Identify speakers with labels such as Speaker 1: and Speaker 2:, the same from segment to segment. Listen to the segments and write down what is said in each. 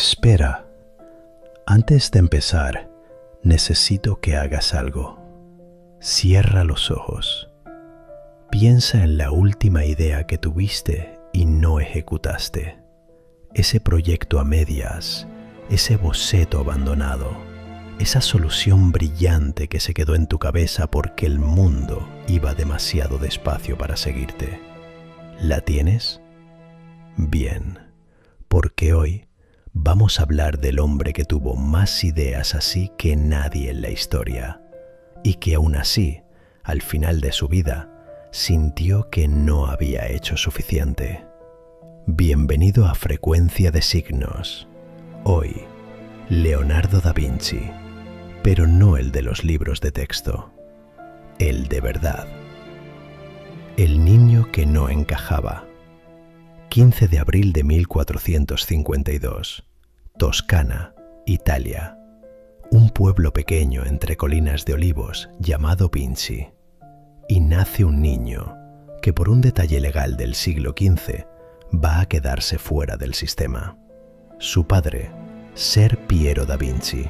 Speaker 1: Espera. Antes de empezar, necesito que hagas algo. Cierra los ojos. Piensa en la última idea que tuviste y no ejecutaste. Ese proyecto a medias, ese boceto abandonado, esa solución brillante que se quedó en tu cabeza porque el mundo iba demasiado despacio para seguirte. ¿La tienes? Bien, porque hoy vamos a hablar del hombre que tuvo más ideas así que nadie en la historia y que aún así, al final de su vida, sintió que no había hecho suficiente. Bienvenido a Frecuencia de Signos. Hoy, Leonardo da Vinci, pero no el de los libros de texto, el de verdad. El niño que no encajaba. 15 de abril de 1452, Toscana, Italia. Un pueblo pequeño entre colinas de olivos llamado Vinci. Y nace un niño que por un detalle legal del siglo XV va a quedarse fuera del sistema. Su padre, Ser Piero da Vinci,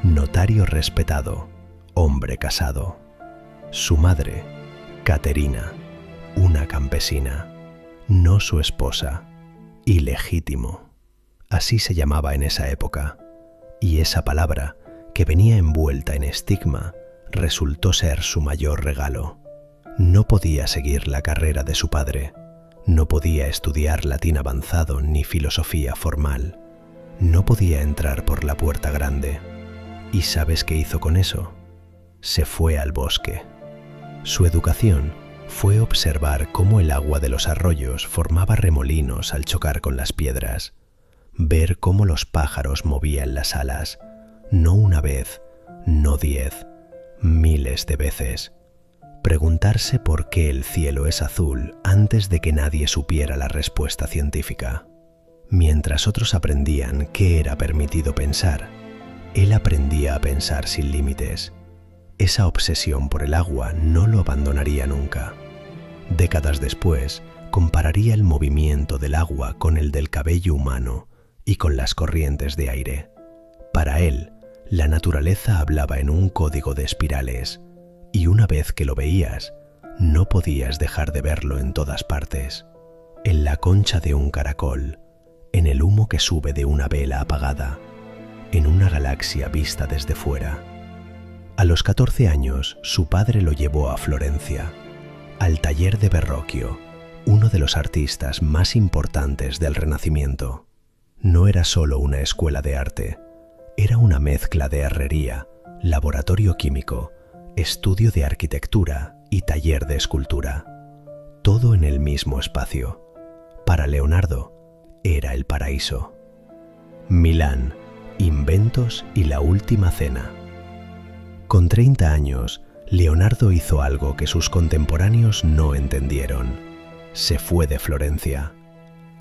Speaker 1: notario respetado, hombre casado. Su madre, Caterina, una campesina, no su esposa, ilegítimo. Así se llamaba en esa época, y esa palabra, que venía envuelta en estigma, resultó ser su mayor regalo. No podía seguir la carrera de su padre, no podía estudiar latín avanzado ni filosofía formal, no podía entrar por la puerta grande. ¿Y sabes qué hizo con eso? Se fue al bosque. Su educación fue observar cómo el agua de los arroyos formaba remolinos al chocar con las piedras, ver cómo los pájaros movían las alas, no una vez, no 10, miles de veces, preguntarse por qué el cielo es azul antes de que nadie supiera la respuesta científica. Mientras otros aprendían qué era permitido pensar, él aprendía a pensar sin límites. Esa obsesión por el agua no lo abandonaría nunca. Décadas después, compararía el movimiento del agua con el del cabello humano y con las corrientes de aire. Para él, la naturaleza hablaba en un código de espirales, y una vez que lo veías, no podías dejar de verlo en todas partes. En la concha de un caracol, en el humo que sube de una vela apagada, en una galaxia vista desde fuera. A los 14 años, su padre lo llevó a Florencia, al taller de Verrocchio, uno de los artistas más importantes del Renacimiento. No era solo una escuela de arte, era una mezcla de herrería, laboratorio químico, estudio de arquitectura y taller de escultura. Todo en el mismo espacio. Para Leonardo, era el paraíso. Milán, inventos y la última cena. Con 30 años, Leonardo hizo algo que sus contemporáneos no entendieron. Se fue de Florencia,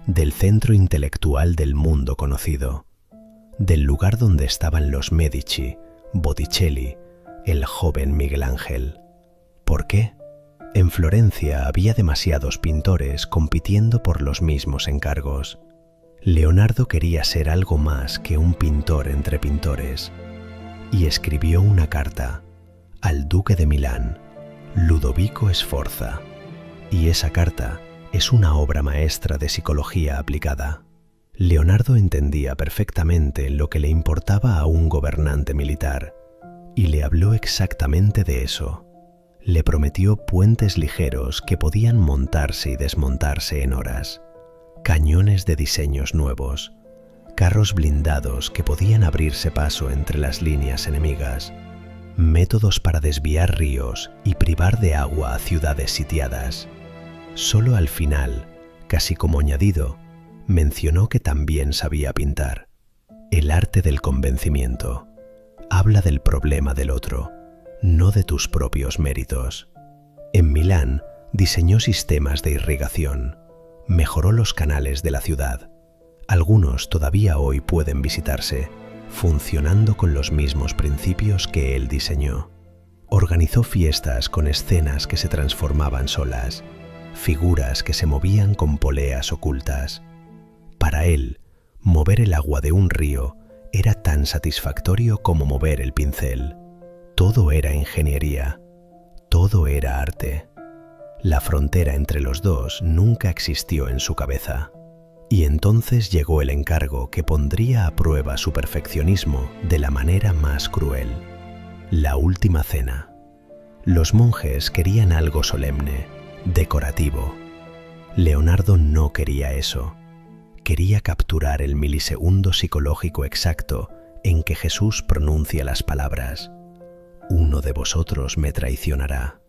Speaker 1: del centro intelectual del mundo conocido, del lugar donde estaban los Medici, Botticelli, el joven Miguel Ángel. ¿Por qué? En Florencia había demasiados pintores compitiendo por los mismos encargos. Leonardo quería ser algo más que un pintor entre pintores, y escribió una carta al duque de Milán, Ludovico Sforza, y esa carta es una obra maestra de psicología aplicada. Leonardo entendía perfectamente lo que le importaba a un gobernante militar, y le habló exactamente de eso. Le prometió puentes ligeros que podían montarse y desmontarse en horas, cañones de diseños nuevos, carros blindados que podían abrirse paso entre las líneas enemigas, métodos para desviar ríos y privar de agua a ciudades sitiadas. Solo al final, casi como añadido, mencionó que también sabía pintar. El arte del convencimiento. Habla del problema del otro, no de tus propios méritos. En Milán diseñó sistemas de irrigación, mejoró los canales de la ciudad. Algunos todavía hoy pueden visitarse, funcionando con los mismos principios que él diseñó. Organizó fiestas con escenas que se transformaban solas, figuras que se movían con poleas ocultas. Para él, Mover el agua de un río era tan satisfactorio como mover el pincel. Todo era ingeniería, todo era arte. La frontera entre los dos nunca existió en su cabeza. Y entonces llegó el encargo que pondría a prueba su perfeccionismo de la manera más cruel. La última cena. Los monjes querían algo solemne, decorativo. Leonardo no quería eso. Quería capturar el milisegundo psicológico exacto en que Jesús pronuncia las palabras: «Uno de vosotros me traicionará».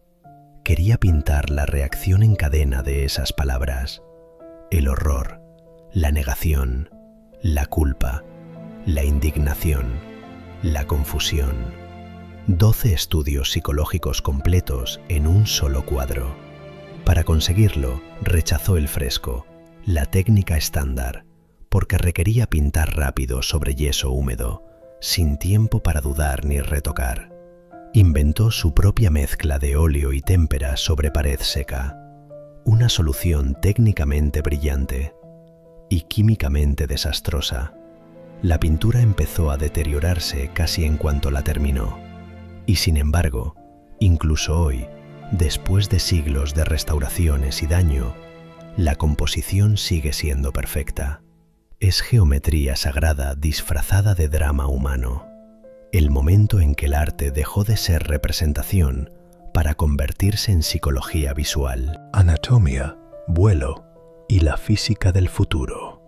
Speaker 1: Quería pintar la reacción en cadena de esas palabras: el horror, la negación, la culpa, la indignación, la confusión. 12 estudios psicológicos completos en un solo cuadro. Para conseguirlo, rechazó el fresco, la técnica estándar, porque requería pintar rápido sobre yeso húmedo, sin tiempo para dudar ni retocar. Inventó su propia mezcla de óleo y témpera sobre pared seca, una solución técnicamente brillante y químicamente desastrosa. La pintura empezó a deteriorarse casi en cuanto la terminó, y sin embargo, incluso hoy, después de siglos de restauraciones y daño, la composición sigue siendo perfecta. Es geometría sagrada disfrazada de drama humano, el momento en que el arte dejó de ser representación para convertirse en psicología visual. Anatomía, vuelo y la física del futuro.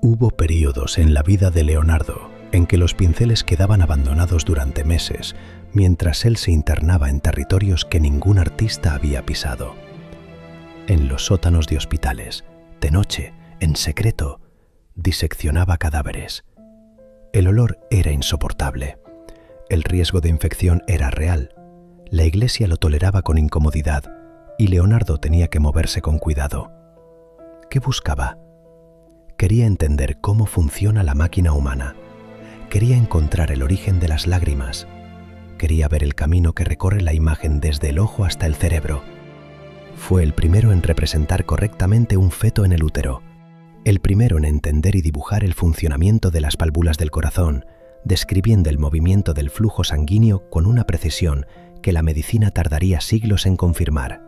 Speaker 1: Hubo periodos en la vida de Leonardo en que los pinceles quedaban abandonados durante meses, mientras él se internaba en territorios que ningún artista había pisado. En los sótanos de hospitales, de noche, en secreto, diseccionaba cadáveres. El olor era insoportable. El riesgo de infección era real. La iglesia lo toleraba con incomodidad y Leonardo tenía que moverse con cuidado. ¿Qué buscaba? Quería entender cómo funciona la máquina humana. Quería encontrar el origen de las lágrimas. Quería ver el camino que recorre la imagen desde el ojo hasta el cerebro. Fue el primero en representar correctamente un feto en el útero. El primero en entender y dibujar el funcionamiento de las válvulas del corazón, describiendo el movimiento del flujo sanguíneo con una precisión que la medicina tardaría siglos en confirmar.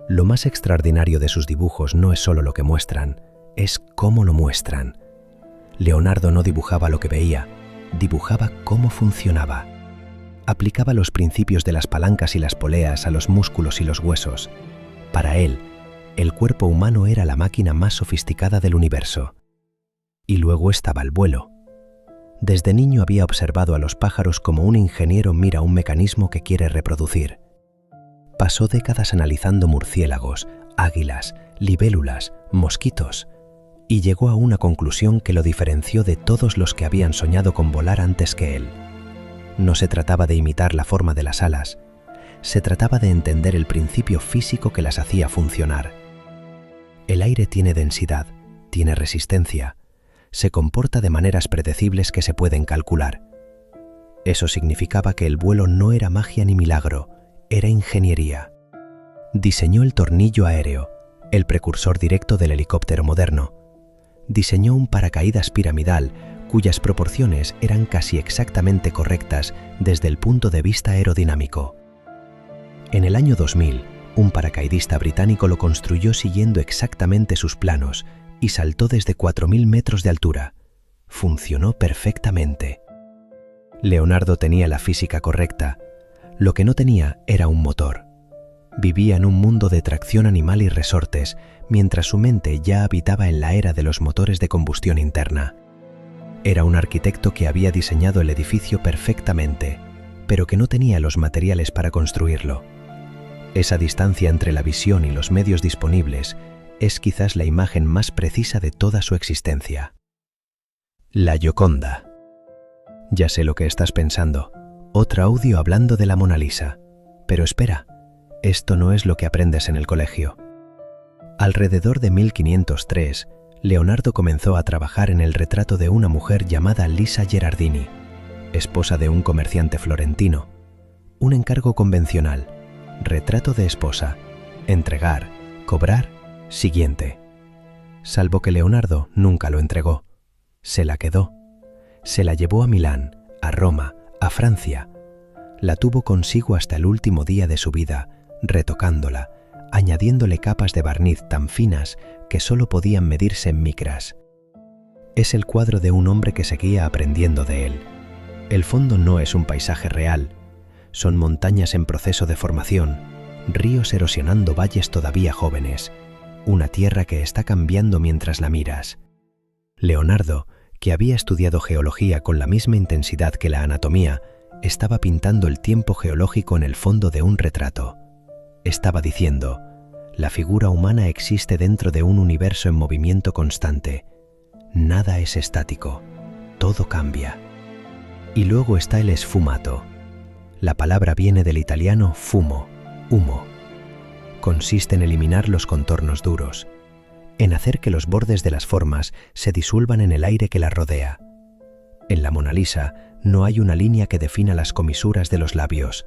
Speaker 1: Lo más extraordinario de sus dibujos no es solo lo que muestran, es cómo lo muestran. Leonardo no dibujaba lo que veía, dibujaba cómo funcionaba. Aplicaba los principios de las palancas y las poleas a los músculos y los huesos. Para él, el cuerpo humano era la máquina más sofisticada del universo. Y luego estaba el vuelo. Desde niño había observado a los pájaros como un ingeniero mira un mecanismo que quiere reproducir. Pasó décadas analizando murciélagos, águilas, libélulas, mosquitos, y llegó a una conclusión que lo diferenció de todos los que habían soñado con volar antes que él. No se trataba de imitar la forma de las alas, se trataba de entender el principio físico que las hacía funcionar. El aire tiene densidad, tiene resistencia, se comporta de maneras predecibles que se pueden calcular. Eso significaba que el vuelo no era magia ni milagro, era ingeniería. Diseñó el tornillo aéreo, el precursor directo del helicóptero moderno. Diseñó un paracaídas piramidal cuyas proporciones eran casi exactamente correctas desde el punto de vista aerodinámico. En el año 2000, un paracaidista británico lo construyó siguiendo exactamente sus planos y saltó desde 4.000 metros de altura. Funcionó perfectamente. Leonardo tenía la física correcta. Lo que no tenía era un motor. Vivía en un mundo de tracción animal y resortes, mientras su mente ya habitaba en la era de los motores de combustión interna. Era un arquitecto que había diseñado el edificio perfectamente, pero que no tenía los materiales para construirlo. Esa distancia entre la visión y los medios disponibles es quizás la imagen más precisa de toda su existencia. La Gioconda. Ya sé lo que estás pensando. Otro audio hablando de la Mona Lisa. Pero espera, esto no es lo que aprendes en el colegio. Alrededor de 1503, Leonardo comenzó a trabajar en el retrato de una mujer llamada Lisa Gherardini, esposa de un comerciante florentino. Un encargo convencional, retrato de esposa, entregar, cobrar, siguiente.
Speaker 2: salvo que Leonardo nunca lo entregó. Se la quedó. Se la llevó a Milán, a Roma, a Francia. La tuvo consigo hasta el último día de su vida, retocándola, añadiéndole capas de barniz tan finas que solo podían medirse en micras. Es el cuadro de un hombre que seguía aprendiendo de él. El fondo no es un paisaje real. Son montañas en proceso de formación, ríos erosionando valles todavía jóvenes, una tierra que está cambiando mientras la miras. Leonardo, que había estudiado geología con la misma intensidad que la anatomía, estaba pintando el tiempo geológico en el fondo de un retrato. Estaba diciendo: la figura humana existe dentro de un universo en movimiento constante. Nada es estático, todo cambia. Y luego está el sfumato. La palabra viene del italiano fumo, humo. Consiste en eliminar los contornos duros, en hacer que los bordes de las formas se disuelvan en el aire que las rodea. En la Mona Lisa no hay una línea que defina las comisuras de los labios,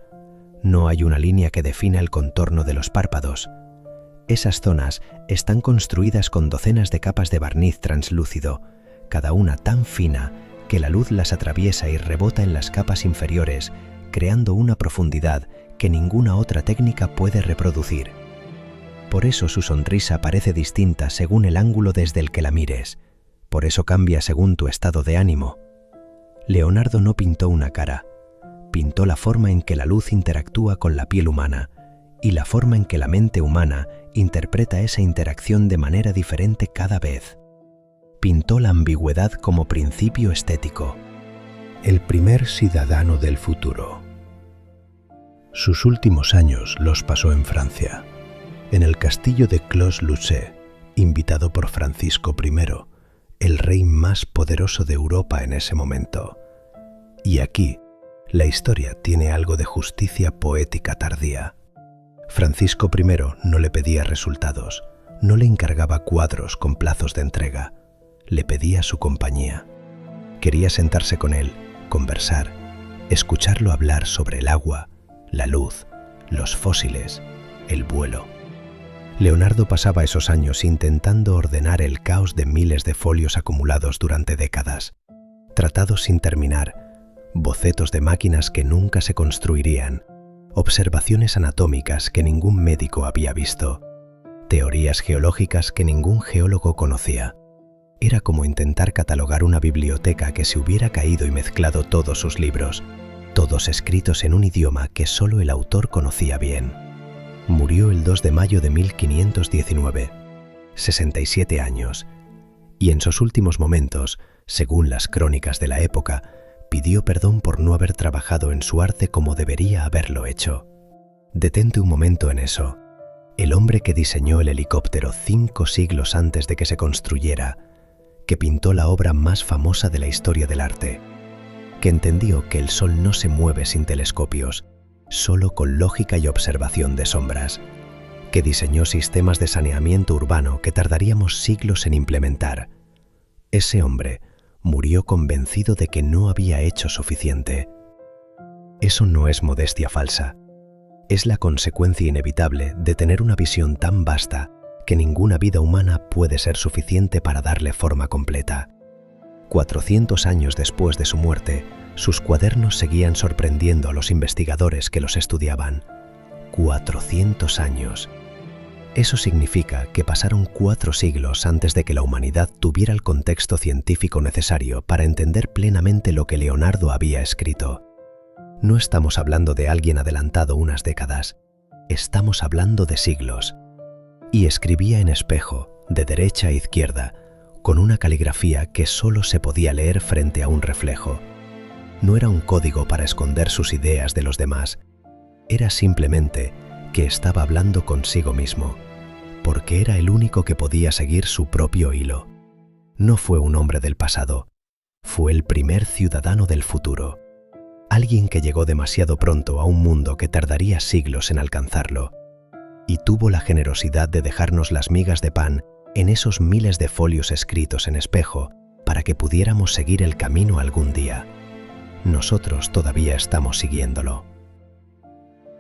Speaker 2: no hay una línea que defina el contorno de los párpados. Esas zonas están construidas con docenas de capas de barniz translúcido, cada una tan fina que la luz las atraviesa y rebota en las capas inferiores, creando una profundidad que ninguna otra técnica puede reproducir. Por eso su sonrisa parece distinta según el ángulo desde el que la mires, por eso cambia según tu estado de ánimo. Leonardo no pintó una cara, pintó la forma en que la luz interactúa con la piel humana y la forma en que la mente humana interpreta esa interacción de manera diferente cada vez. Pintó la ambigüedad como principio estético.
Speaker 1: El primer ciudadano del futuro. Sus últimos años los pasó en Francia, en el castillo de Clos-Lucé, invitado por Francisco I, el rey más poderoso de Europa en ese momento. Y aquí, la historia tiene algo de justicia poética tardía. Francisco I no le pedía resultados, no le encargaba cuadros con plazos de entrega, le pedía su compañía. Quería sentarse con él, conversar, escucharlo hablar sobre el agua, la luz, los fósiles, el vuelo. Leonardo pasaba esos años intentando ordenar el caos de miles de folios acumulados durante décadas, tratados sin terminar, bocetos de máquinas que nunca se construirían, observaciones anatómicas que ningún médico había visto, teorías geológicas que ningún geólogo conocía. Era como intentar catalogar una biblioteca que se hubiera caído y mezclado todos sus libros, todos escritos en un idioma que solo el autor conocía bien. Murió el 2 de mayo de 1519, 67 años, y en sus últimos momentos, según las crónicas de la época, pidió perdón por no haber trabajado en su arte como debería haberlo hecho. Detente un momento en eso. El hombre que diseñó el helicóptero 5 siglos antes de que se construyera, que pintó la obra más famosa de la historia del arte, que entendió que el sol no se mueve sin telescopios, solo con lógica y observación de sombras, que diseñó sistemas de saneamiento urbano que tardaríamos siglos en implementar. Ese hombre murió convencido de que no había hecho suficiente. Eso no es modestia falsa, es la consecuencia inevitable de tener una visión tan vasta que ninguna vida humana puede ser suficiente para darle forma completa. 400 años después de su muerte, sus cuadernos seguían sorprendiendo a los investigadores que los estudiaban. 400 años. Eso significa que pasaron 4 siglos antes de que la humanidad tuviera el contexto científico necesario para entender plenamente lo que Leonardo había escrito. No estamos hablando de alguien adelantado unas décadas, estamos hablando de siglos. Y escribía en espejo, de derecha a izquierda, con una caligrafía que solo se podía leer frente a un reflejo. No era un código para esconder sus ideas de los demás, era simplemente que estaba hablando consigo mismo, porque era el único que podía seguir su propio hilo. No fue un hombre del pasado, fue el primer ciudadano del futuro, alguien que llegó demasiado pronto a un mundo que tardaría siglos en alcanzarlo, y tuvo la generosidad de dejarnos las migas de pan en esos miles de folios escritos en espejo para que pudiéramos seguir el camino algún día. Nosotros todavía estamos siguiéndolo.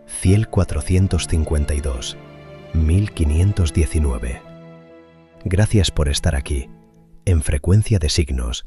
Speaker 1: Ciel 452, 1519.
Speaker 2: Gracias por estar aquí, en Frecuencia de Signos.